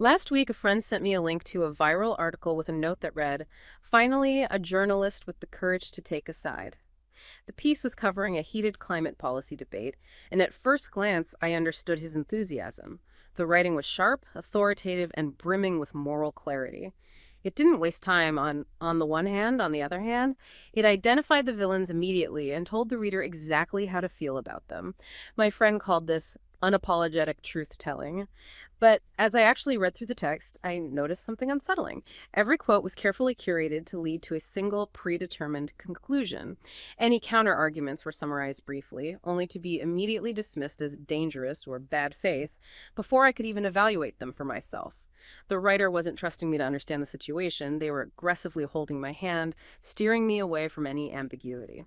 Last week, a friend sent me a link to a viral article with a note that read, "Finally, a journalist with the courage to take a side." The piece was covering a heated climate policy debate, and at first glance, I understood his enthusiasm. The writing was sharp, authoritative, and brimming with moral clarity. It didn't waste time on the one hand. On the other hand, it identified the villains immediately and told the reader exactly how to feel about them. My friend called this unapologetic truth-telling. But as I actually read through the text, I noticed something unsettling. Every quote was carefully curated to lead to a single predetermined conclusion. Any counter-arguments were summarized briefly, only to be immediately dismissed as dangerous or bad faith before I could even evaluate them for myself. The writer wasn't trusting me to understand the situation. They were aggressively holding my hand, steering me away from any ambiguity.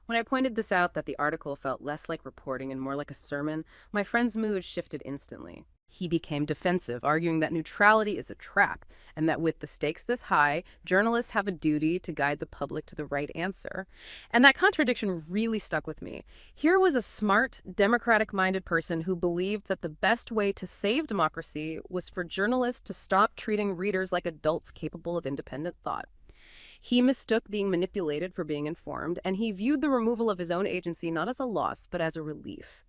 When I pointed this out, that the article felt less like reporting and more like a sermon, my friend's mood shifted instantly. He became defensive, arguing that neutrality is a trap, and that with the stakes this high, journalists have a duty to guide the public to the right answer. And that contradiction really stuck with me. Here was a smart, democratic-minded person who believed that the best way to save democracy was for journalists to stop treating readers like adults capable of independent thought. He mistook being manipulated for being informed, and he viewed the removal of his own agency not as a loss, but as a relief.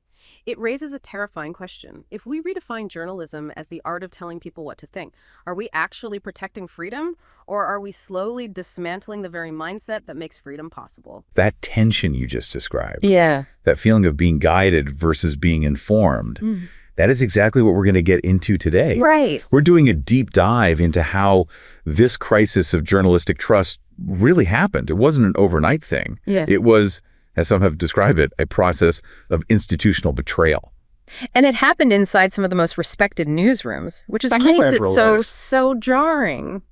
It raises a terrifying question. If we redefine journalism as the art of telling people what to think, are we actually protecting freedom, or are we slowly dismantling the very mindset that makes freedom possible? That tension you just described, Yeah. that feeling of being guided versus being informed, that is exactly what we're going to get into today. Right. We're doing a deep dive into how this crisis of journalistic trust really happened. It wasn't an overnight thing. Yeah. It was, as some have described it, a process of institutional betrayal. And it happened inside some of the most respected newsrooms, which is what Factual makes it journalists. so jarring.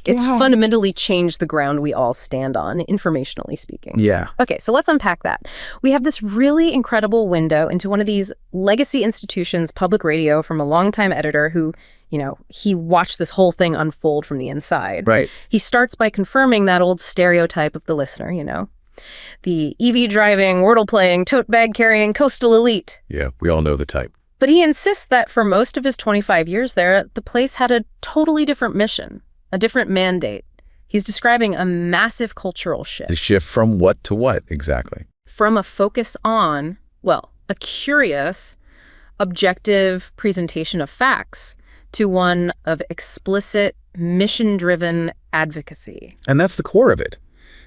It's fundamentally changed the ground we all stand on, informationally speaking. Yeah. Okay, so let's unpack that. We have this really incredible window into one of these legacy institutions, public radio, from a longtime editor who, he watched this whole thing unfold from the inside. Right. He starts by confirming that old stereotype of the listener, the EV driving, wordle playing, tote bag carrying, coastal elite. Yeah, we all know the type. But he insists that for most of his 25 years there, the place had a totally different mission, a different mandate. He's describing a massive cultural shift. The shift from what to what, exactly? From a focus on, a curious, objective presentation of facts to one of explicit, mission-driven advocacy. And that's the core of it.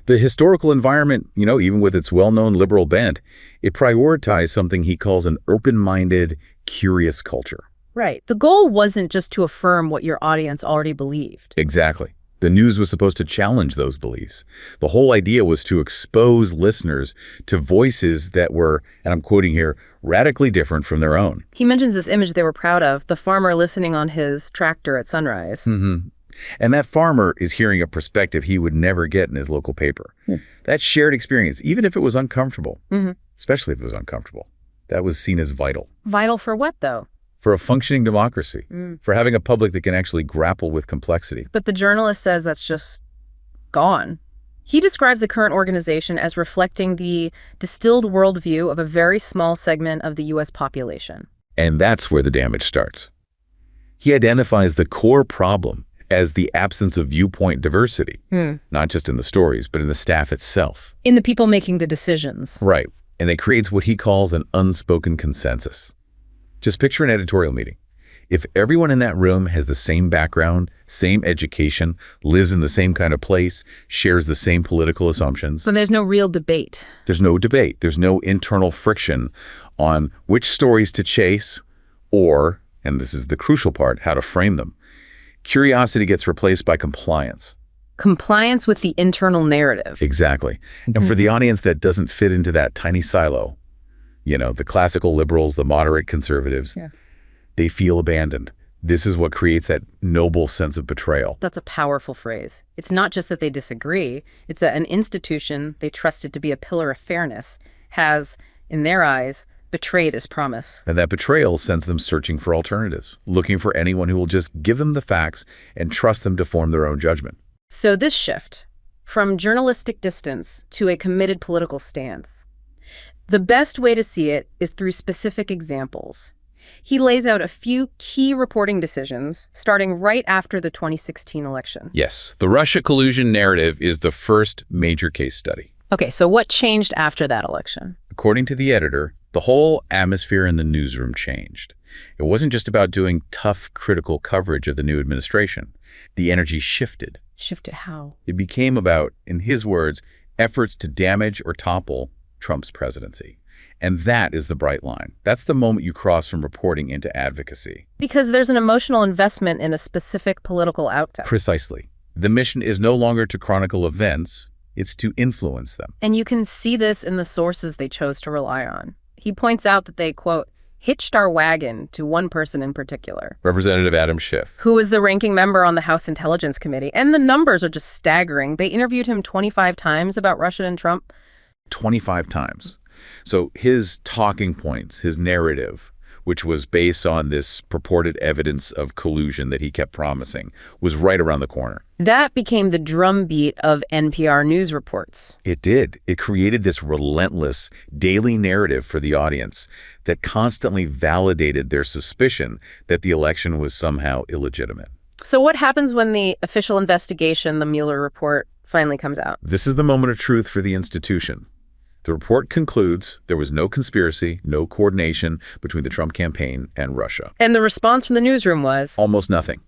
The historical environment, even with its well-known liberal bent, it prioritized something he calls an open-minded, curious culture. Right. The goal wasn't just to affirm what your audience already believed. Exactly. The news was supposed to challenge those beliefs. The whole idea was to expose listeners to voices that were, and I'm quoting here, radically different from their own. He mentions this image they were proud of, the farmer listening on his tractor at sunrise. And that farmer is hearing a perspective he would never get in his local paper. That shared experience, even if it was uncomfortable, especially if it was uncomfortable, that was seen as vital. Vital for what, though? For a functioning democracy, for having a public that can actually grapple with complexity. But the journalist says that's just gone. He describes the current organization as reflecting the distilled worldview of a very small segment of the U.S. population. And that's where the damage starts. He identifies the core problem as the absence of viewpoint diversity, not just in the stories, but in the staff itself. In the people making the decisions. Right. And it creates what he calls an unspoken consensus. Just picture an editorial meeting. If everyone in that room has the same background, same education, lives in the same kind of place, shares the same political assumptions. So there's no real debate. There's no debate. There's no internal friction on which stories to chase or, and this is the crucial part, how to frame them. Curiosity gets replaced by compliance. Compliance with the internal narrative. Exactly. And for the audience that doesn't fit into that tiny silo, the classical liberals, the moderate conservatives, they feel abandoned. This is what creates that noble sense of betrayal. That's a powerful phrase. It's not just that they disagree. It's that an institution they trusted to be a pillar of fairness has, in their eyes, betrayed his promise. And that betrayal sends them searching for alternatives, looking for anyone who will just give them the facts and trust them to form their own judgment. So this shift, from journalistic distance to a committed political stance, the best way to see it is through specific examples. He lays out a few key reporting decisions, starting right after the 2016 election. Yes, the Russia collusion narrative is the first major case study. Okay, so what changed after that election? According to the editor, the whole atmosphere in the newsroom changed. It wasn't just about doing tough, critical coverage of the new administration. The energy shifted. Shifted how? It became about, in his words, efforts to damage or topple Trump's presidency. And that is the bright line. That's the moment you cross from reporting into advocacy. Because there's an emotional investment in a specific political outcome. Precisely. The mission is no longer to chronicle events, it's to influence them. And you can see this in the sources they chose to rely on. He points out that they, quote, hitched our wagon to one person in particular. Representative Adam Schiff. Who was the ranking member on the House Intelligence Committee. And the numbers are just staggering. They interviewed him 25 times about Russia and Trump. 25 times. So his talking points, his narrative, which was based on this purported evidence of collusion that he kept promising, was right around the corner. That became the drumbeat of NPR news reports. It did. It created this relentless daily narrative for the audience that constantly validated their suspicion that the election was somehow illegitimate. So what happens when the official investigation, the Mueller report, finally comes out? This is the moment of truth for the institution. The report concludes there was no conspiracy, no coordination between the Trump campaign and Russia. And the response from the newsroom was? Almost nothing.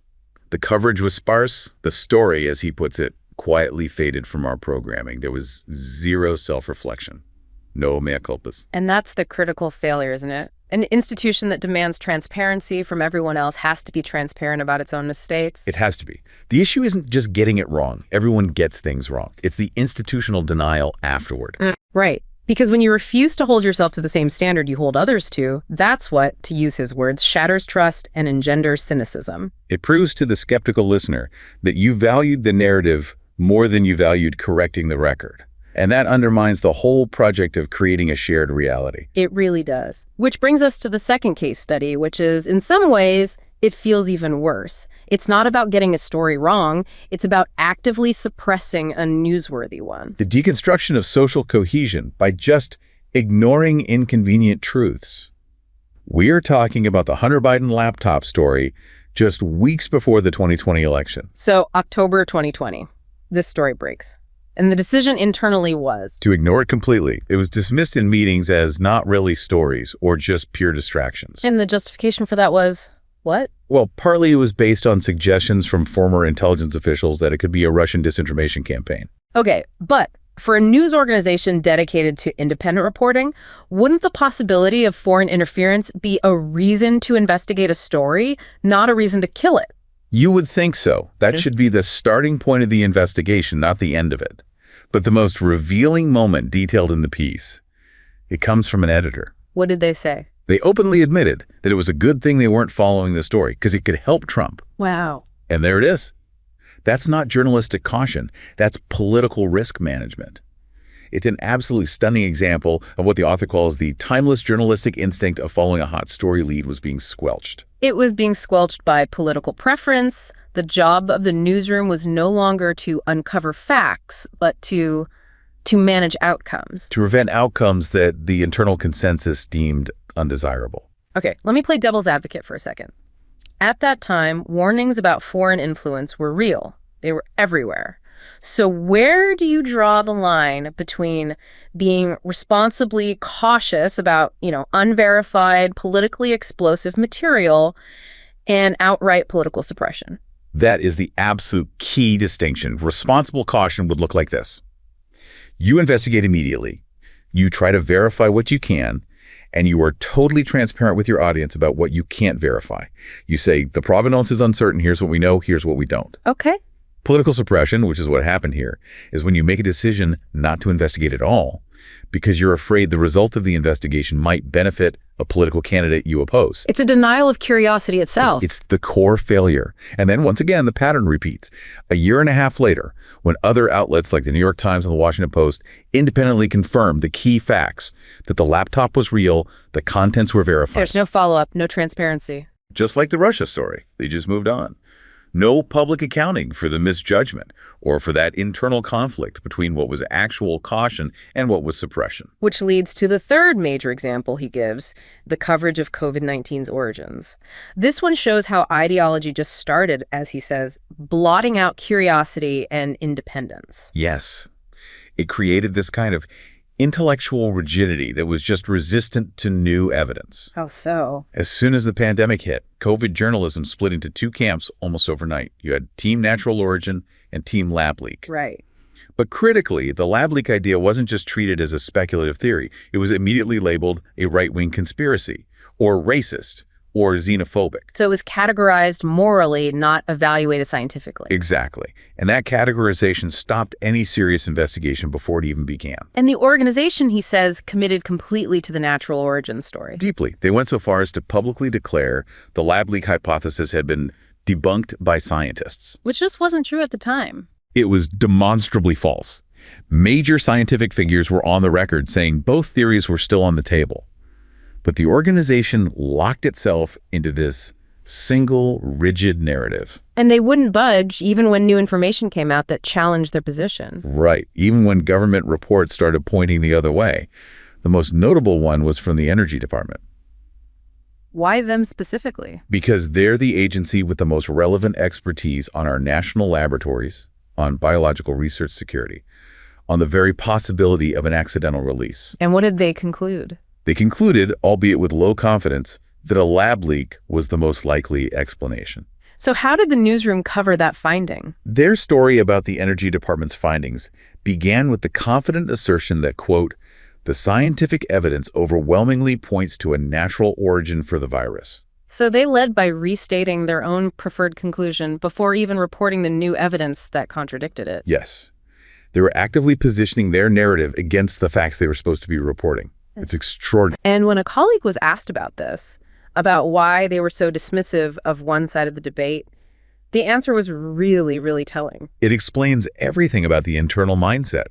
The coverage was sparse. The story, as he puts it, quietly faded from our programming. There was zero self-reflection. No mea culpas. And that's the critical failure, isn't it? An institution that demands transparency from everyone else has to be transparent about its own mistakes. It has to be. The issue isn't just getting it wrong. Everyone gets things wrong. It's the institutional denial afterward. Right. Because when you refuse to hold yourself to the same standard you hold others to, that's what, to use his words, shatters trust and engenders cynicism. It proves to the skeptical listener that you valued the narrative more than you valued correcting the record. And that undermines the whole project of creating a shared reality. It really does. Which brings us to the second case study, which is, in some ways, it feels even worse. It's not about getting a story wrong. It's about actively suppressing a newsworthy one. The deconstruction of social cohesion by just ignoring inconvenient truths. We are talking about the Hunter Biden laptop story just weeks before the 2020 election. So, October 2020, this story breaks. And the decision internally was to ignore it completely. It was dismissed in meetings as not really stories or just pure distractions. And the justification for that was what? Well, partly it was based on suggestions from former intelligence officials that it could be a Russian disinformation campaign. Okay, but for a news organization dedicated to independent reporting, wouldn't the possibility of foreign interference be a reason to investigate a story, not a reason to kill it? You would think so. That should be the starting point of the investigation, not the end of it. But the most revealing moment detailed in the piece, it comes from an editor. What did they say? They openly admitted that it was a good thing they weren't following the story because it could help Trump. Wow. And there it is. That's not journalistic caution. That's political risk management. It's an absolutely stunning example of what the author calls the timeless journalistic instinct of following a hot story lead was being squelched. It was being squelched by political preference. The job of the newsroom was no longer to uncover facts, but to manage outcomes. To prevent outcomes that the internal consensus deemed undesirable. Okay, let me play devil's advocate for a second. At that time, warnings about foreign influence were real. They were everywhere. So where do you draw the line between being responsibly cautious about, unverified, politically explosive material and outright political suppression? That is the absolute key distinction. Responsible caution would look like this. You investigate immediately. You try to verify what you can, and you are totally transparent with your audience about what you can't verify. You say, the provenance is uncertain, here's what we know, here's what we don't. Okay. Political suppression, which is what happened here, is when you make a decision not to investigate at all because you're afraid the result of the investigation might benefit a political candidate you oppose. It's a denial of curiosity itself. It's the core failure. And then once again, the pattern repeats. A year and a half later, when other outlets like the New York Times and the Washington Post independently confirmed the key facts that the laptop was real, the contents were verified. There's no follow-up, no transparency. Just like the Russia story. They just moved on. No public accounting for the misjudgment or for that internal conflict between what was actual caution and what was suppression. Which leads to the third major example he gives, the coverage of COVID-19's origins. This one shows how ideology just started, as he says, blotting out curiosity and independence. Yes, it created this kind of intellectual rigidity that was just resistant to new evidence. How so? As soon as the pandemic hit, COVID journalism split into two camps almost overnight. You had Team Natural Origin and Team Lab Leak. Right. But critically, the lab leak idea wasn't just treated as a speculative theory. It was immediately labeled a right-wing conspiracy, or racist, or xenophobic. So it was categorized morally, not evaluated scientifically. Exactly. And that categorization stopped any serious investigation before it even began. And the organization, he says, committed completely to the natural origin story. Deeply. They went so far as to publicly declare the lab leak hypothesis had been debunked by scientists. Which just wasn't true at the time. It was demonstrably false. Major scientific figures were on the record saying both theories were still on the table. But the organization locked itself into this single, rigid narrative. And they wouldn't budge even when new information came out that challenged their position. Right. Even when government reports started pointing the other way. The most notable one was from the Energy Department. Why them specifically? Because they're the agency with the most relevant expertise on our national laboratories, on biological research security, on the very possibility of an accidental release. And what did they conclude? They concluded, albeit with low confidence, that a lab leak was the most likely explanation. So how did the newsroom cover that finding? Their story about the Energy Department's findings began with the confident assertion that, quote, the scientific evidence overwhelmingly points to a natural origin for the virus. So they led by restating their own preferred conclusion before even reporting the new evidence that contradicted it. Yes. They were actively positioning their narrative against the facts they were supposed to be reporting. It's extraordinary. And when a colleague was asked about this, about why they were so dismissive of one side of the debate, the answer was really, really telling. It explains everything about the internal mindset.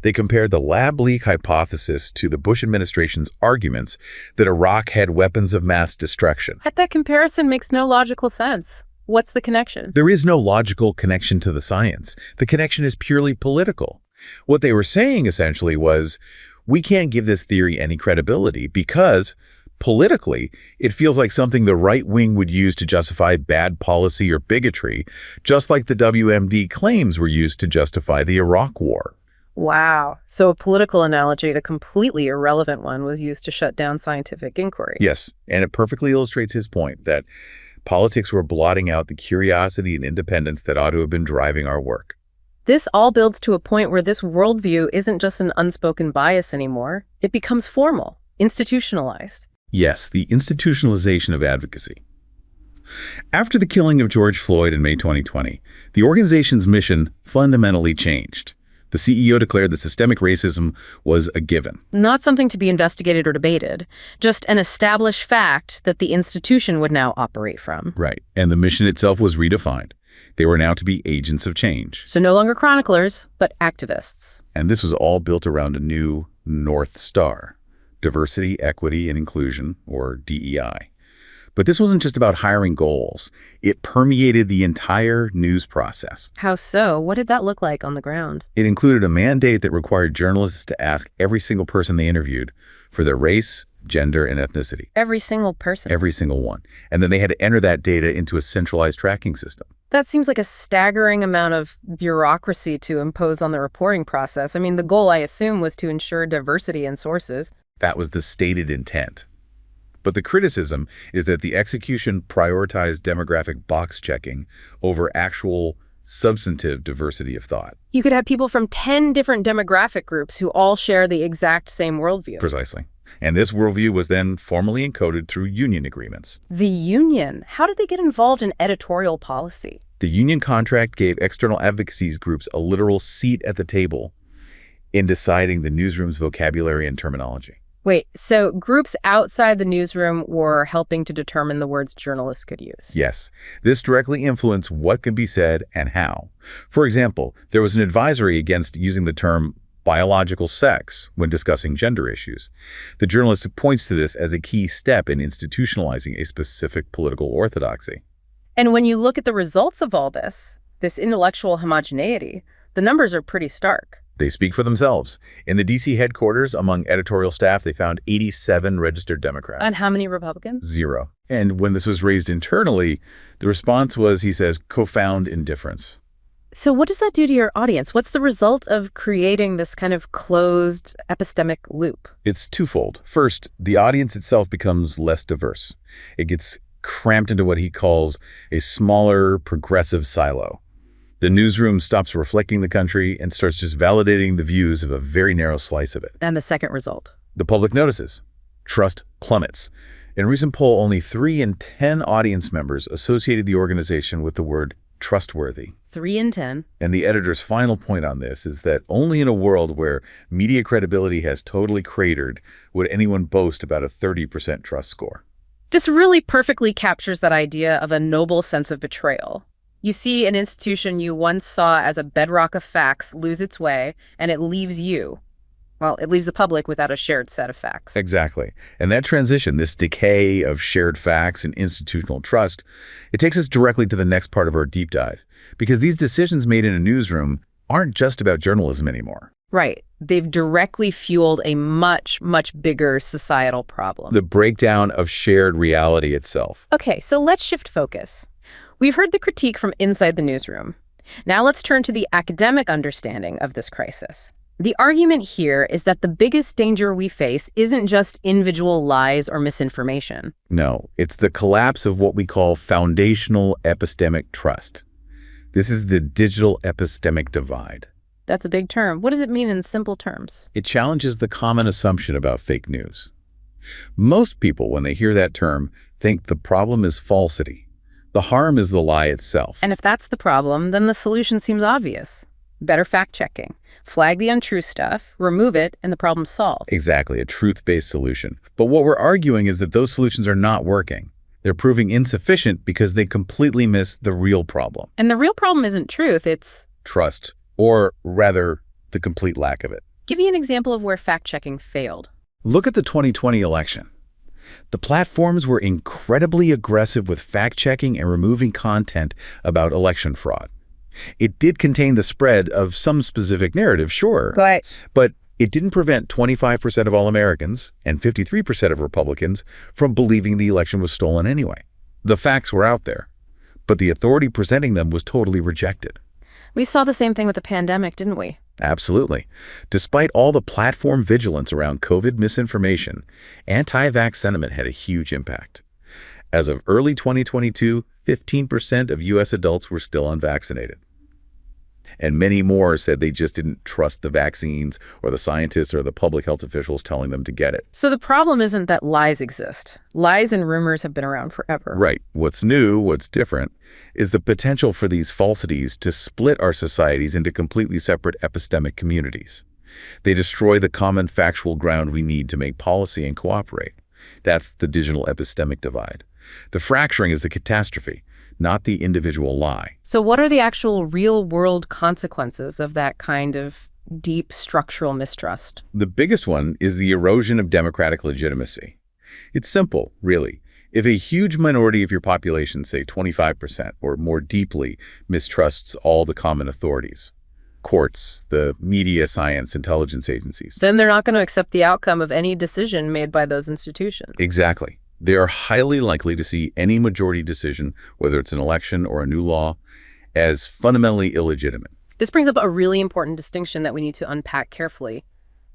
They compared the lab leak hypothesis to the Bush administration's arguments that Iraq had weapons of mass destruction. That comparison makes no logical sense. What's the connection? There is no logical connection to the science. The connection is purely political. What they were saying essentially was, we can't give this theory any credibility because, politically, it feels like something the right wing would use to justify bad policy or bigotry, just like the WMD claims were used to justify the Iraq War. Wow. So a political analogy, a completely irrelevant one, was used to shut down scientific inquiry. Yes, and it perfectly illustrates his point that politics were blotting out the curiosity and independence that ought to have been driving our work. This all builds to a point where this worldview isn't just an unspoken bias anymore. It becomes formal, institutionalized. Yes, the institutionalization of advocacy. After the killing of George Floyd in May 2020, the organization's mission fundamentally changed. The CEO declared that systemic racism was a given. Not something to be investigated or debated, just an established fact that the institution would now operate from. Right, and the mission itself was redefined. They were now to be agents of change. So no longer chroniclers, but activists. And this was all built around a new North Star, diversity, equity, and inclusion, or DEI. But this wasn't just about hiring goals. It permeated the entire news process. How so? What did that look like on the ground? It included a mandate that required journalists to ask every single person they interviewed for their race, gender, and ethnicity. Every single person? Every single one. And then they had to enter that data into a centralized tracking system. That seems like a staggering amount of bureaucracy to impose on the reporting process. I mean, the goal, I assume, was to ensure diversity in sources. That was the stated intent. But the criticism is that the execution prioritized demographic box checking over actual substantive diversity of thought. You could have people from 10 different demographic groups who all share the exact same worldview. Precisely. And this worldview was then formally encoded through union agreements. The union? How did they get involved in editorial policy? The union contract gave external advocacy groups a literal seat at the table in deciding the newsroom's vocabulary and terminology. Wait, so groups outside the newsroom were helping to determine the words journalists could use? Yes. This directly influenced what could be said and how. For example, there was an advisory against using the term biological sex when discussing gender issues. The journalist points to this as a key step in institutionalizing a specific political orthodoxy. And when you look at the results of all this intellectual homogeneity, the numbers are pretty stark. They speak for themselves. In the D.C. headquarters, among editorial staff, they found 87 registered Democrats. And how many Republicans? 0. And when this was raised internally, the response was, he says, profound indifference. So what does that do to your audience? What's the result of creating this kind of closed epistemic loop? It's twofold. First, the audience itself becomes less diverse. It gets cramped into what he calls a smaller, progressive silo. The newsroom stops reflecting the country and starts just validating the views of a very narrow slice of it. And the second result? The public notices. Trust plummets. In a recent poll, only 3 in 10 audience members associated the organization with the word trustworthy. 3 in 10. And the editor's final point on this is that only in a world where media credibility has totally cratered would anyone boast about a 30% trust score. This really perfectly captures that idea of a noble sense of betrayal. You see an institution you once saw as a bedrock of facts lose its way, and it leaves you. Well, it leaves the public without a shared set of facts. Exactly. And that transition, this decay of shared facts and institutional trust, it takes us directly to the next part of our deep dive. Because these decisions made in a newsroom aren't just about journalism anymore. Right. They've directly fueled a much, much bigger societal problem. The breakdown of shared reality itself. Okay, so let's shift focus. We've heard the critique from inside the newsroom. Now let's turn to the academic understanding of this crisis. The argument here is that the biggest danger we face isn't just individual lies or misinformation. No, it's the collapse of what we call foundational epistemic trust. This is the digital epistemic divide. That's a big term. What does it mean in simple terms? It challenges the common assumption about fake news. Most people, when they hear that term, think the problem is falsity. The harm is the lie itself. And if that's the problem, then the solution seems obvious. Better fact-checking. Flag the untrue stuff, remove it, and the problem's solved. Exactly, a truth-based solution. But what we're arguing is that those solutions are not working. They're proving insufficient because they completely miss the real problem. And the real problem isn't truth, it's trust, or rather, the complete lack of it. Give me an example of where fact-checking failed. Look at the 2020 election. The platforms were incredibly aggressive with fact-checking and removing content about election fraud. It did contain the spread of some specific narrative, sure, Right. but it didn't prevent 25% of all Americans and 53% of Republicans from believing the election was stolen anyway. The facts were out there, but the authority presenting them was totally rejected. We saw the same thing with the pandemic, didn't we? Absolutely. Despite all the platform vigilance around COVID misinformation, anti-vax sentiment had a huge impact. As of early 2022, 15% of U.S. adults were still unvaccinated. And many more said they just didn't trust the vaccines or the scientists or the public health officials telling them to get it. So the problem isn't that lies exist. Lies and rumors have been around forever. Right. What's new, what's different, is the potential for these falsities to split our societies into completely separate epistemic communities. They destroy the common factual ground we need to make policy and cooperate. That's the digital epistemic divide. The fracturing is the catastrophe, not the individual lie. So what are the actual real-world consequences of that kind of deep structural mistrust? The biggest one is the erosion of democratic legitimacy. It's simple, really. If a huge minority of your population, say 25% or more deeply, mistrusts all the common authorities, courts, the media, science, intelligence agencies, Then they're not going to accept the outcome of any decision made by those institutions. exactly. They are highly likely to see any majority decision, whether it's an election or a new law, as fundamentally illegitimate. This brings up a really important distinction that we need to unpack carefully.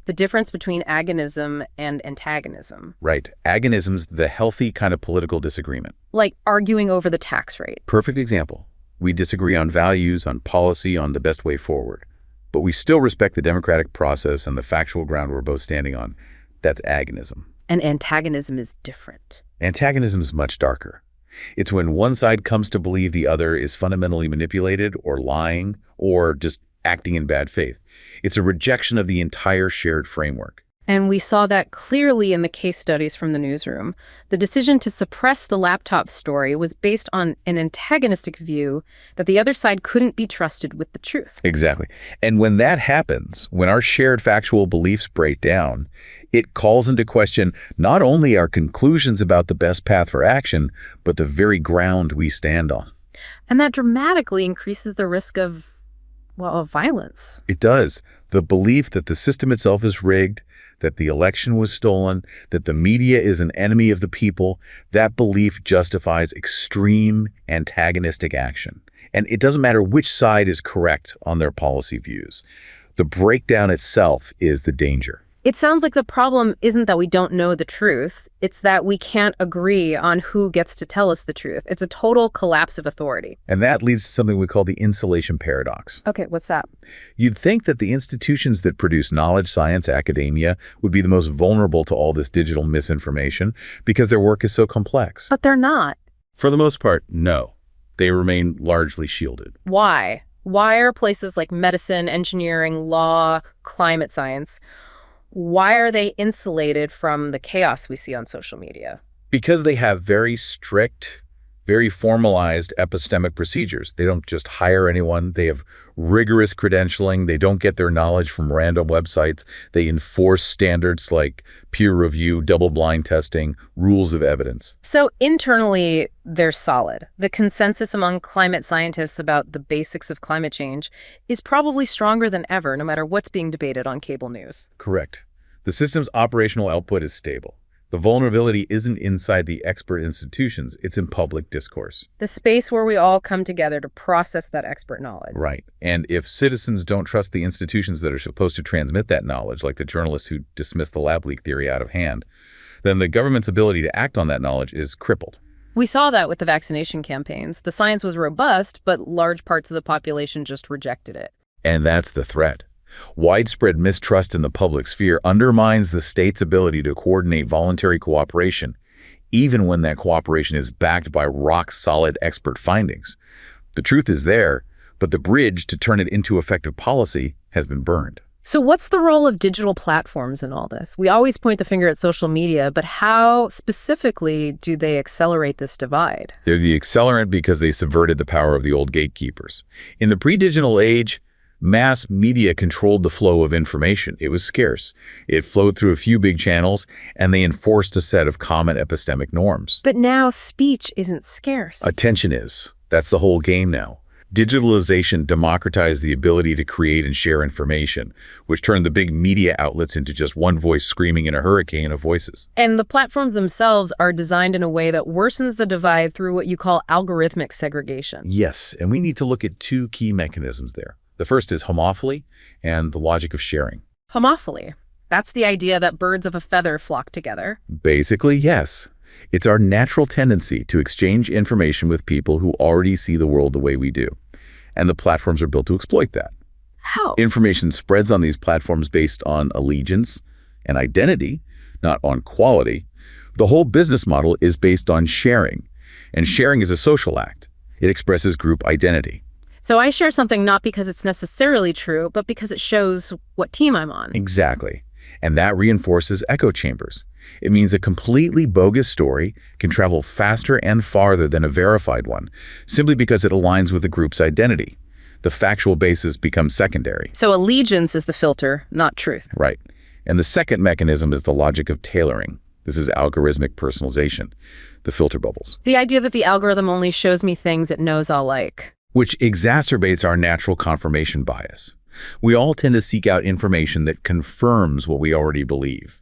The difference between agonism and antagonism. Right. Agonism's the healthy kind of political disagreement. Like arguing over the tax rate. Perfect example. We disagree on values, on policy, on the best way forward. But we still respect the democratic process and the factual ground we're both standing on. That's agonism. And antagonism is different. Antagonism is much darker. It's when one side comes to believe the other is fundamentally manipulated or lying or just acting in bad faith. It's a rejection of the entire shared framework. And we saw that clearly in the case studies from the newsroom. The decision to suppress the laptop story was based on an antagonistic view that the other side couldn't be trusted with the truth. Exactly. And when that happens, when our shared factual beliefs break down, it calls into question not only our conclusions about the best path for action, but the very ground we stand on. And that dramatically increases the risk of, well, of violence. It does. The belief that the system itself is rigged, that the election was stolen, that the media is an enemy of the people, that belief justifies extreme antagonistic action. And it doesn't matter which side is correct on their policy views. The breakdown itself is the danger. It sounds like the problem isn't that we don't know the truth. It's that we can't agree on who gets to tell us the truth. It's a total collapse of authority. And that leads to something we call the insulation paradox. Okay, what's that? You'd think that the institutions that produce knowledge, science, academia would be the most vulnerable to all this digital misinformation because their work is so complex. But they're not. For the most part, no. They remain largely shielded. Why? Why are places like medicine, engineering, law, climate science, why are they insulated from the chaos we see on social media? Because they have very strict, very formalized epistemic procedures. They don't just hire anyone. They have rigorous credentialing. They don't get their knowledge from random websites. They enforce standards like peer review, double-blind testing, rules of evidence. So internally, they're solid. The consensus among climate scientists about the basics of climate change is probably stronger than ever, no matter what's being debated on cable news. Correct. The system's operational output is stable. The vulnerability isn't inside the expert institutions, it's in public discourse. The space where we all come together to process that expert knowledge. Right. And if citizens don't trust the institutions that are supposed to transmit that knowledge, like the journalists who dismissed the lab leak theory out of hand, then the government's ability to act on that knowledge is crippled. We saw that with the vaccination campaigns. The science was robust, but large parts of the population just rejected it. And that's the threat. Widespread mistrust in the public sphere undermines the state's ability to coordinate voluntary cooperation, even when that cooperation is backed by rock-solid expert findings. The truth is there, but the bridge to turn it into effective policy has been burned. So what's the role of digital platforms in all this? We always point the finger at social media, but how specifically do they accelerate this divide? They're the accelerant because they subverted the power of the old gatekeepers. In the pre-digital age, mass media controlled the flow of information. It was scarce. It flowed through a few big channels, and they enforced a set of common epistemic norms. But now speech isn't scarce. Attention is. That's the whole game now. Digitalization democratized the ability to create and share information, which turned the big media outlets into just one voice screaming in a hurricane of voices. And the platforms themselves are designed in a way that worsens the divide through what you call algorithmic segregation. Yes, and we need to look at two key mechanisms there. The first is homophily and the logic of sharing. Homophily. That's the idea that birds of a feather flock together. Basically, yes. It's our natural tendency to exchange information with people who already see the world the way we do. And the platforms are built to exploit that. How? Information spreads on these platforms based on allegiance and identity, not on quality. The whole business model is based on sharing. And sharing is a social act. It expresses group identity. So I share something not because it's necessarily true, but because it shows what team I'm on. Exactly. And that reinforces echo chambers. It means a completely bogus story can travel faster and farther than a verified one, simply because it aligns with the group's identity. The factual basis becomes secondary. So allegiance is the filter, not truth. Right. And the second mechanism is the logic of tailoring. This is algorithmic personalization, the filter bubbles. The idea that the algorithm only shows me things it knows I'll like. Which exacerbates our natural confirmation bias. We all tend to seek out information that confirms what we already believe.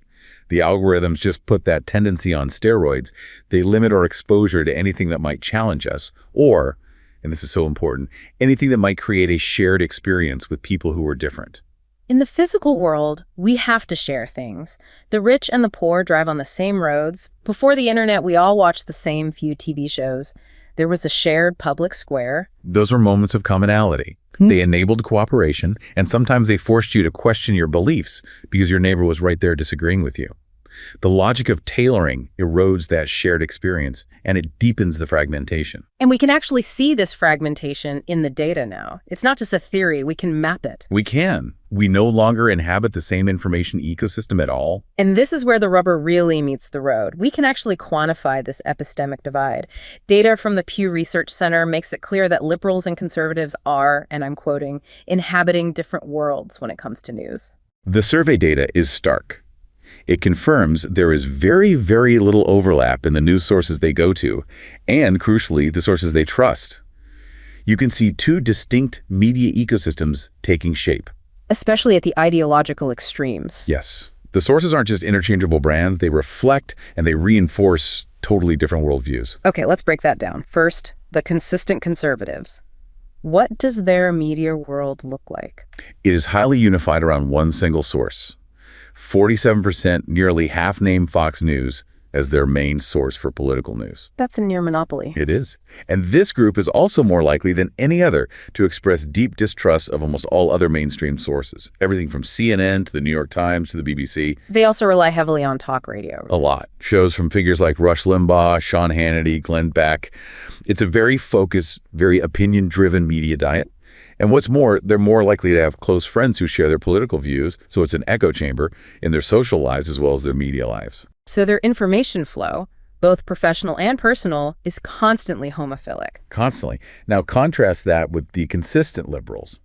The algorithms just put that tendency on steroids. They limit our exposure to anything that might challenge us, or, and this is so important, anything that might create a shared experience with people who are different. In the physical world, we have to share things. The rich and the poor drive on the same roads. Before the internet, we all watched the same few TV shows. There was a shared public square. Those are moments of commonality. They enabled cooperation, and sometimes they forced you to question your beliefs because your neighbor was right there disagreeing with you. The logic of tailoring erodes that shared experience, and it deepens the fragmentation. And we can actually see this fragmentation in the data now. It's not just a theory, we can map it. We can. We no longer inhabit the same information ecosystem at all. And this is where the rubber really meets the road. We can actually quantify this epistemic divide. Data from the Pew Research Center makes it clear that liberals and conservatives are, and I'm quoting, inhabiting different worlds when it comes to news. The survey data is stark. It confirms there is very, very little overlap in the news sources they go to, and crucially, the sources they trust. You can see two distinct media ecosystems taking shape. Especially at the ideological extremes. Yes. The sources aren't just interchangeable brands, they reflect and they reinforce totally different worldviews. Okay, let's break that down. First, the consistent conservatives. What does their media world look like? It is highly unified around one single source. 47%, nearly half name Fox News as their main source for political news. That's a near monopoly. It is. And this group is also more likely than any other to express deep distrust of almost all other mainstream sources, everything from CNN to the New York Times to the BBC. They also rely heavily on talk radio. A lot. Shows from figures like Rush Limbaugh, Sean Hannity, Glenn Beck. It's a very focused, very opinion-driven media diet. And what's more, they're more likely to have close friends who share their political views, so it's an echo chamber in their social lives as well as their media lives. So their information flow, both professional and personal, is constantly homophilic. Constantly. Now contrast that with the consistent liberals.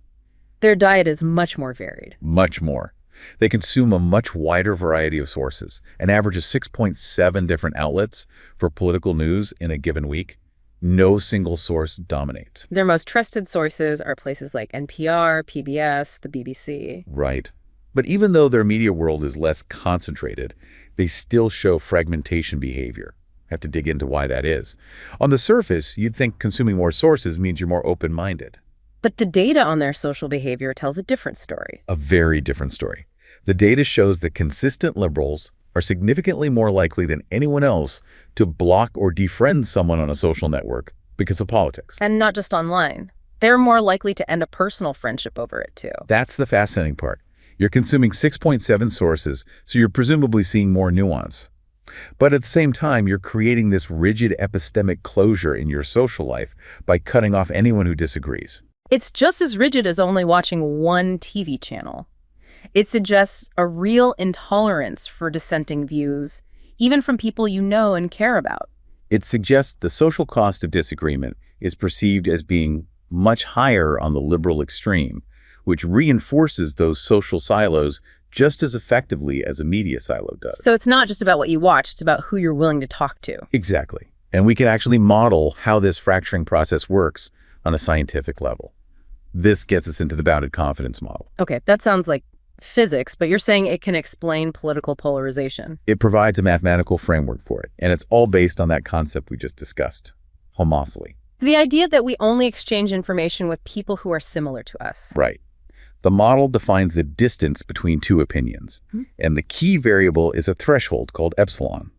Their diet is much more varied. Much more. They consume a much wider variety of sources, an average of 6.7 different outlets for political news in a given week. No single source dominates. Their most trusted sources are places like NPR, PBS, the BBC. Right. But even though their media world is less concentrated, they still show fragmentation behavior. I have to dig into why that is. On the surface, you'd think consuming more sources means you're more open-minded. But the data on their social behavior tells a different story. A very different story. The data shows that consistent liberals are significantly more likely than anyone else to block or defriend someone on a social network because of politics. And not just online. They're more likely to end a personal friendship over it, too. That's the fascinating part. You're consuming 6.7 sources, so you're presumably seeing more nuance. But at the same time, you're creating this rigid epistemic closure in your social life by cutting off anyone who disagrees. It's just as rigid as only watching one TV channel. It suggests a real intolerance for dissenting views, even from people you know and care about. It suggests the social cost of disagreement is perceived as being much higher on the liberal extreme, which reinforces those social silos just as effectively as a media silo does. So it's not just about what you watch, it's about who you're willing to talk to. Exactly. And we can actually model how this fracturing process works on a scientific level. This gets us into the bounded confidence model. Okay, that sounds like physics, but you're saying it can explain political polarization. It provides a mathematical framework for it, and it's all based on that concept we just discussed, homophily. The idea that we only exchange information with people who are similar to us. Right. The model defines the distance between two opinions, and the key variable is a threshold called epsilon.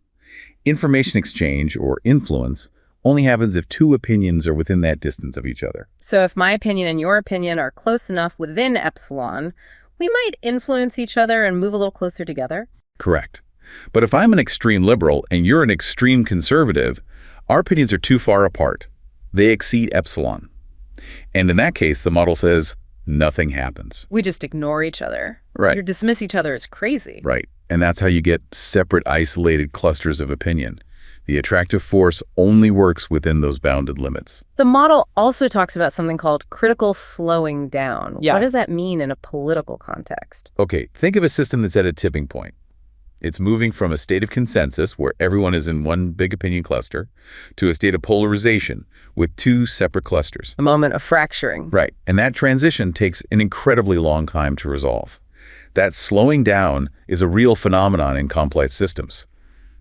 Information exchange, or influence, only happens if two opinions are within that distance of each other. So if my opinion and your opinion are close enough within epsilon, we might influence each other and move a little closer together. Correct. But if I'm an extreme liberal and you're an extreme conservative, our opinions are too far apart. They exceed epsilon. And in that case, the model says nothing happens. We just ignore each other. Right. You dismiss each other as crazy. Right. And that's how you get separate, isolated clusters of opinion. The attractive force only works within those bounded limits. The model also talks about something called critical slowing down. Yeah. What does that mean in a political context? Okay, think of a system that's at a tipping point. It's moving from a state of consensus, where everyone is in one big opinion cluster, to a state of polarization with two separate clusters. A moment of fracturing. Right, and that transition takes an incredibly long time to resolve. That slowing down is a real phenomenon in complex systems.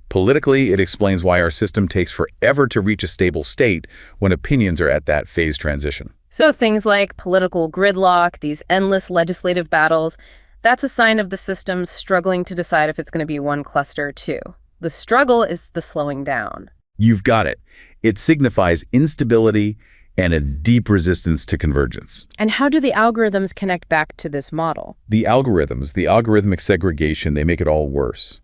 Politically, it explains why our system takes forever to reach a stable state when opinions are at that phase transition. So things like political gridlock, these endless legislative battles, that's a sign of the system struggling to decide if it's going to be one cluster or two. The struggle is the slowing down. You've got it. It signifies instability and a deep resistance to convergence. And how do the algorithms connect back to this model? The algorithms, the algorithmic segregation, they make it all worse.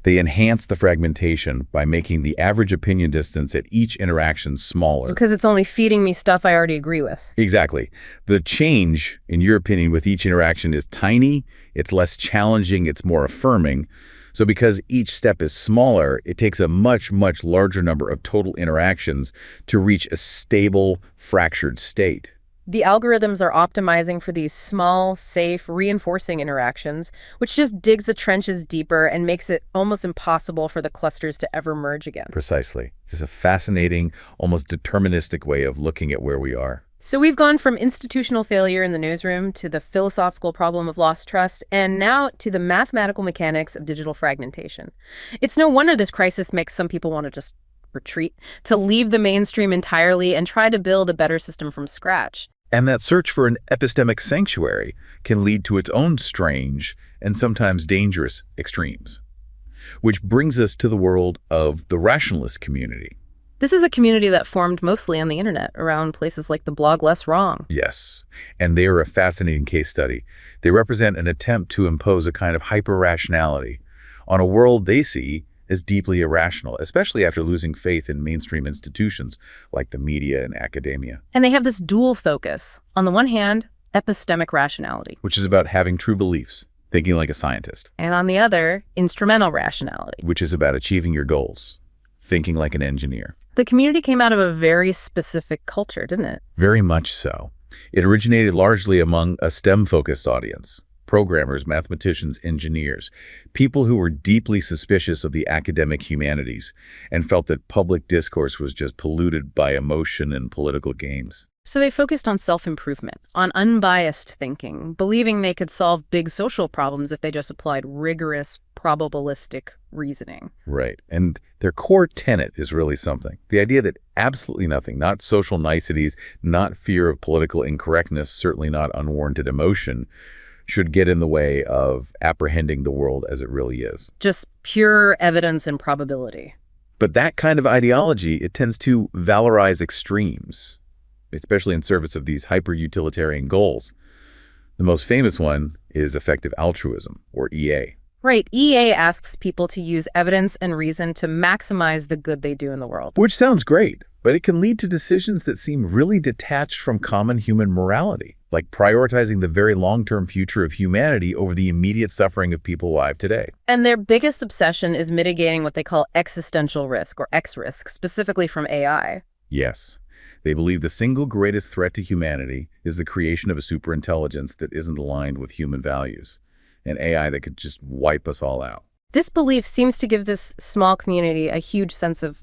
They enhance the fragmentation by making the average opinion distance at each interaction smaller. Because it's only feeding me stuff I already agree with. Exactly. The change, in your opinion, with each interaction is tiny, it's less challenging, it's more affirming. So because each step is smaller, it takes a much, much larger number of total interactions to reach a stable, fractured state. The algorithms are optimizing for these small, safe, reinforcing interactions, which just digs the trenches deeper and makes it almost impossible for the clusters to ever merge again. Precisely. This is a fascinating, almost deterministic way of looking at where we are. So we've gone from institutional failure in the newsroom to the philosophical problem of lost trust, and now to the mathematical mechanics of digital fragmentation. It's no wonder this crisis makes some people want to just retreat, to leave the mainstream entirely and try to build a better system from scratch. And that search for an epistemic sanctuary can lead to its own strange and sometimes dangerous extremes. Which brings us to the world of the rationalist community. This is a community that formed mostly on the internet, around places like the blog Less Wrong. Yes, and they are a fascinating case study. They represent an attempt to impose a kind of hyper-rationality on a world they see as deeply irrational, especially after losing faith in mainstream institutions like the media and academia. And they have this dual focus. On the one hand, epistemic rationality. Which is about having true beliefs, thinking like a scientist. And on the other, instrumental rationality. Which is about achieving your goals, thinking like an engineer. The community came out of a very specific culture, didn't it? Very much so. It originated largely among a STEM-focused audience. Programmers, mathematicians, engineers, people who were deeply suspicious of the academic humanities and felt that public discourse was just polluted by emotion and political games. So they focused on self-improvement, on unbiased thinking, believing they could solve big social problems if they just applied rigorous, probabilistic reasoning. Right. And their core tenet is really something. The idea that absolutely nothing, not social niceties, not fear of political incorrectness, certainly not unwarranted emotion, should get in the way of apprehending the world as it really is. Just pure evidence and probability. But that kind of ideology, it tends to valorize extremes, especially in service of these hyper-utilitarian goals. The most famous one is effective altruism, or EA. Right. EA asks people to use evidence and reason to maximize the good they do in the world. Which sounds great, but it can lead to decisions that seem really detached from common human morality, like prioritizing the very long-term future of humanity over the immediate suffering of people alive today. And their biggest obsession is mitigating what they call existential risk, or X-risk, specifically from AI. Yes. They believe the single greatest threat to humanity is the creation of a superintelligence that isn't aligned with human values, an AI that could just wipe us all out. This belief seems to give this small community a huge sense of,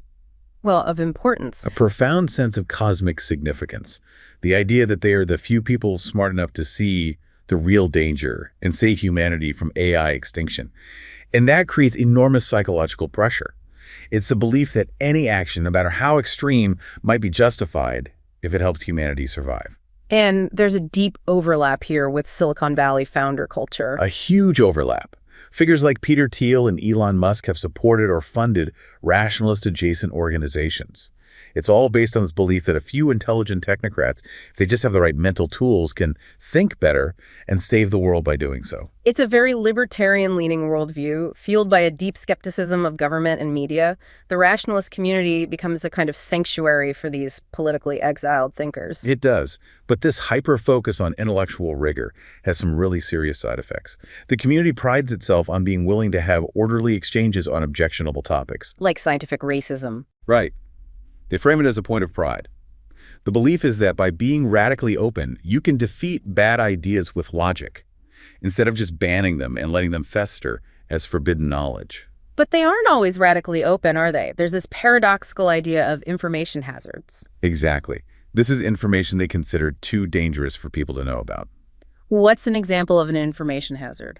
well, of importance. A profound sense of cosmic significance. The idea that they are the few people smart enough to see the real danger and save humanity from AI extinction. And that creates enormous psychological pressure. It's the belief that any action, no matter how extreme, might be justified if it helps humanity survive. And there's a deep overlap here with Silicon Valley founder culture. A huge overlap. Figures like Peter Thiel and Elon Musk have supported or funded rationalist-adjacent organizations. It's all based on this belief that a few intelligent technocrats, if they just have the right mental tools, can think better and save the world by doing so. It's a very libertarian-leaning worldview, fueled by a deep skepticism of government and media. The rationalist community becomes a kind of sanctuary for these politically exiled thinkers. It does, but this hyper-focus on intellectual rigor has some really serious side effects. The community prides itself on being willing to have orderly exchanges on objectionable topics. Like scientific racism. Right. They frame it as a point of pride. The belief is that by being radically open, you can defeat bad ideas with logic, instead of just banning them and letting them fester as forbidden knowledge. But they aren't always radically open, are they? There's this paradoxical idea of information hazards. Exactly. This is information they consider too dangerous for people to know about. What's an example of an information hazard?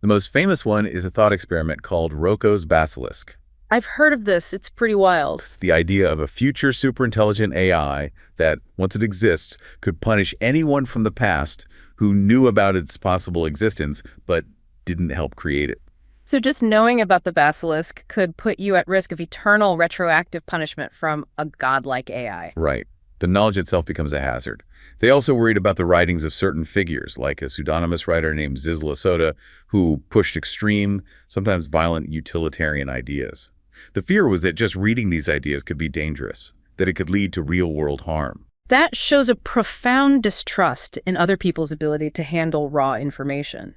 The most famous one is a thought experiment called Rocco's basilisk. I've heard of this. It's pretty wild. It's the idea of a future superintelligent AI that, once it exists, could punish anyone from the past who knew about its possible existence but didn't help create it. So just knowing about the basilisk could put you at risk of eternal retroactive punishment from a godlike AI. Right. The knowledge itself becomes a hazard. They also worried about the writings of certain figures, like a pseudonymous writer named Zizla Soda, who pushed extreme, sometimes violent utilitarian ideas. The fear was that just reading these ideas could be dangerous, that it could lead to real-world harm. That shows a profound distrust in other people's ability to handle raw information,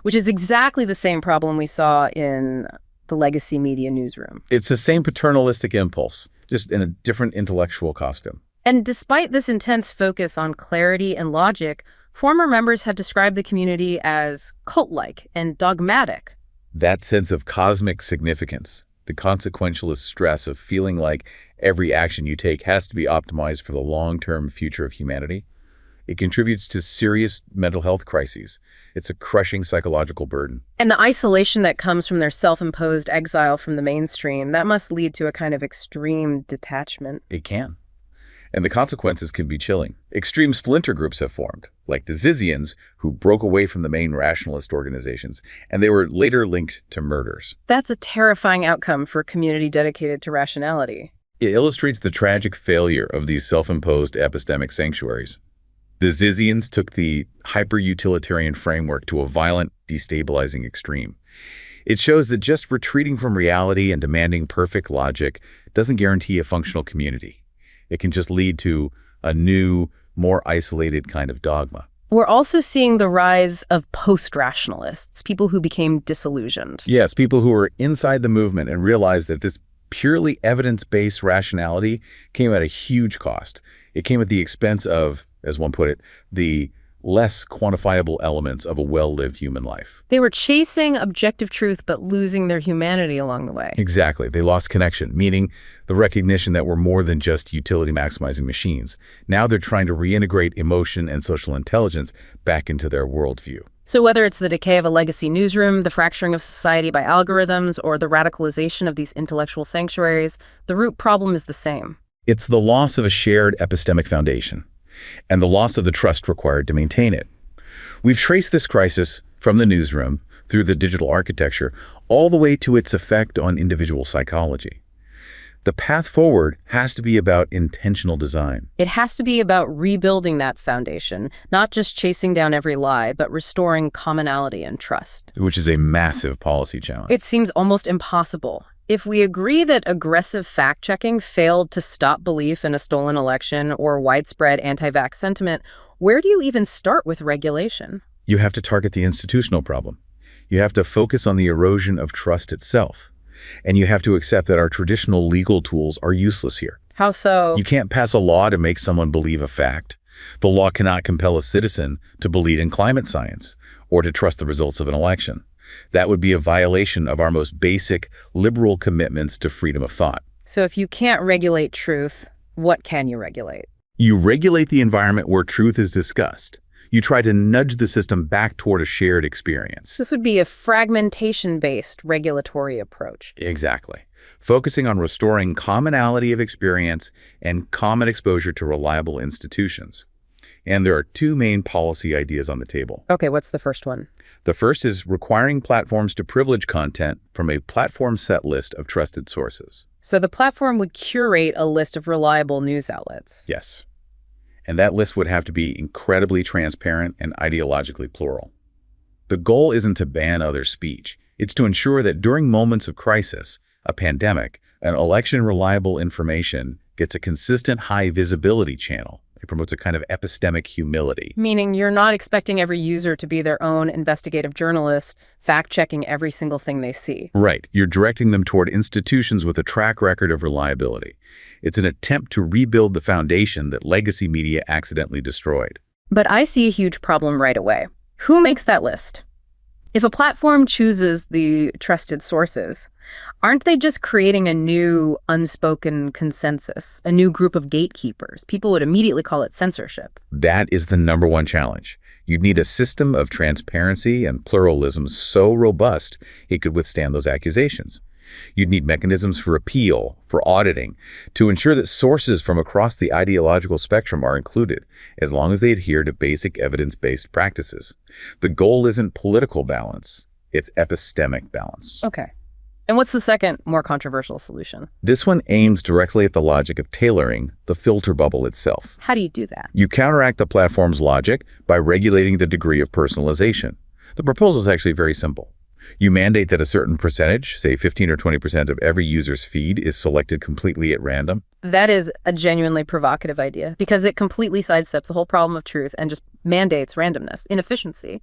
which is exactly the same problem we saw in the legacy media newsroom. It's the same paternalistic impulse, just in a different intellectual costume. And despite this intense focus on clarity and logic, former members have described the community as cult-like and dogmatic. That sense of cosmic significance, The consequentialist stress of feeling like every action you take has to be optimized for the long-term future of humanity. It contributes to serious mental health crises. It's a crushing psychological burden. And the isolation that comes from their self-imposed exile from the mainstream, that must lead to a kind of extreme detachment. It can. And the consequences can be chilling. Extreme splinter groups have formed, like the Zizians, who broke away from the main rationalist organizations, and they were later linked to murders. That's a terrifying outcome for a community dedicated to rationality. It illustrates the tragic failure of these self-imposed epistemic sanctuaries. The Zizians took the hyper-utilitarian framework to a violent, destabilizing extreme. It shows that just retreating from reality and demanding perfect logic doesn't guarantee a functional community. It can just lead to a new, more isolated kind of dogma. We're also seeing the rise of post-rationalists, people who became disillusioned. Yes, people who were inside the movement and realized that this purely evidence-based rationality came at a huge cost. It came at the expense of, as one put it, the less quantifiable elements of a well-lived human life. They were chasing objective truth but losing their humanity along the way. Exactly. They lost connection, meaning the recognition that we're more than just utility-maximizing machines. Now they're trying to reintegrate emotion and social intelligence back into their worldview. So whether it's the decay of a legacy newsroom, the fracturing of society by algorithms, or the radicalization of these intellectual sanctuaries, the root problem is the same. It's the loss of a shared epistemic foundation and the loss of the trust required to maintain it. We've traced this crisis from the newsroom through the digital architecture all the way to its effect on individual psychology. The path forward has to be about intentional design. It has to be about rebuilding that foundation, not just chasing down every lie, but restoring commonality and trust. Which is a massive policy challenge. It seems almost impossible. If we agree that aggressive fact-checking failed to stop belief in a stolen election or widespread anti-vax sentiment, where do you even start with regulation? You have to target the institutional problem. You have to focus on the erosion of trust itself. And you have to accept that our traditional legal tools are useless here. How so? You can't pass a law to make someone believe a fact. The law cannot compel a citizen to believe in climate science or to trust the results of an election. That would be a violation of our most basic liberal commitments to freedom of thought. So if you can't regulate truth, what can you regulate? You regulate the environment where truth is discussed. You try to nudge the system back toward a shared experience. This would be a fragmentation-based regulatory approach. Exactly. Focusing on restoring commonality of experience and common exposure to reliable institutions. And there are two main policy ideas on the table. Okay, what's the first one? The first is requiring platforms to privilege content from a platform set list of trusted sources. So the platform would curate a list of reliable news outlets. Yes. And that list would have to be incredibly transparent and ideologically plural. The goal isn't to ban other speech. It's to ensure that during moments of crisis, a pandemic, an election reliable information gets a consistent high visibility channel. It promotes a kind of epistemic humility. Meaning you're not expecting every user to be their own investigative journalist, fact-checking every single thing they see. Right. You're directing them toward institutions with a track record of reliability. It's an attempt to rebuild the foundation that legacy media accidentally destroyed. But I see a huge problem right away. Who makes that list? If a platform chooses the trusted sources, aren't they just creating a new unspoken consensus, a new group of gatekeepers? People would immediately call it censorship. That is the number one challenge. You'd need a system of transparency and pluralism so robust it could withstand those accusations. You'd need mechanisms for appeal, for auditing, to ensure that sources from across the ideological spectrum are included, as long as they adhere to basic evidence-based practices. The goal isn't political balance, it's epistemic balance. Okay. And what's the second, more controversial solution? This one aims directly at the logic of tailoring the filter bubble itself. How do you do that? You counteract the platform's logic by regulating the degree of personalization. The proposal is actually very simple. You mandate that a certain percentage, say 15 or 20% of every user's feed, is selected completely at random. That is a genuinely provocative idea because it completely sidesteps the whole problem of truth and just mandates randomness, inefficiency.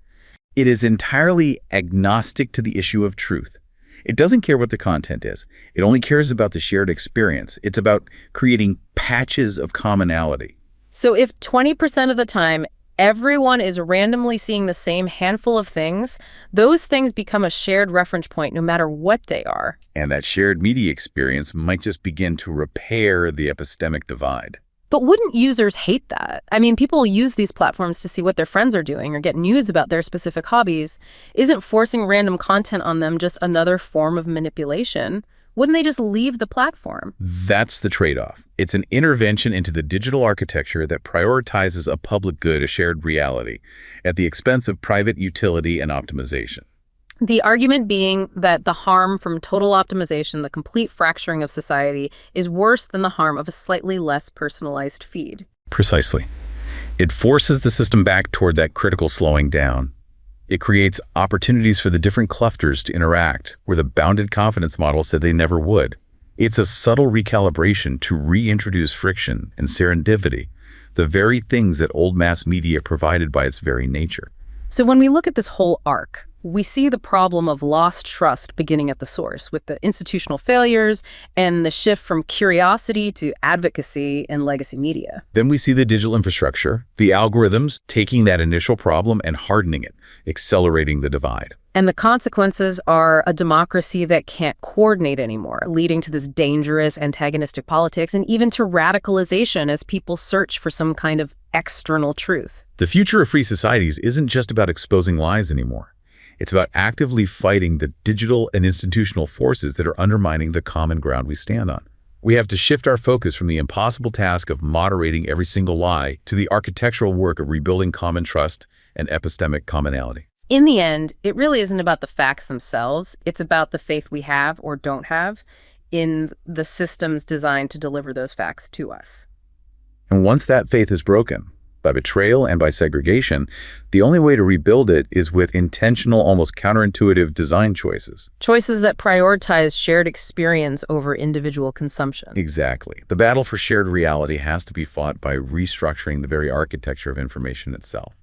It is entirely agnostic to the issue of truth. It doesn't care what the content is. It only cares about the shared experience. It's about creating patches of commonality. So if 20% of the time everyone is randomly seeing the same handful of things, those things become a shared reference point no matter what they are. And that shared media experience might just begin to repair the epistemic divide. But wouldn't users hate that? I mean, people use these platforms to see what their friends are doing or get news about their specific hobbies. Isn't forcing random content on them just another form of manipulation? Wouldn't they just leave the platform? That's the trade-off. It's an intervention into the digital architecture that prioritizes a public good, a shared reality, at the expense of private utility and optimization. The argument being that the harm from total optimization, the complete fracturing of society, is worse than the harm of a slightly less personalized feed. Precisely. It forces the system back toward that critical slowing down. It creates opportunities for the different clusters to interact where the bounded confidence model said they never would. It's a subtle recalibration to reintroduce friction and serendipity, the very things that old mass media provided by its very nature. So when we look at this whole arc, we see the problem of lost trust beginning at the source, with the institutional failures and the shift from curiosity to advocacy in legacy media. Then we see the digital infrastructure, the algorithms taking that initial problem and hardening it, accelerating the divide. And the consequences are a democracy that can't coordinate anymore, leading to this dangerous antagonistic politics and even to radicalization as people search for some kind of external truth. The future of free societies isn't just about exposing lies anymore. It's about actively fighting the digital and institutional forces that are undermining the common ground we stand on. We have to shift our focus from the impossible task of moderating every single lie to the architectural work of rebuilding common trust and epistemic commonality. In the end, it really isn't about the facts themselves. It's about the faith we have or don't have in the systems designed to deliver those facts to us. And once that faith is broken, by betrayal and by segregation, the only way to rebuild it is with intentional, almost counterintuitive design choices. Choices that prioritize shared experience over individual consumption. Exactly. The battle for shared reality has to be fought by restructuring the very architecture of information itself.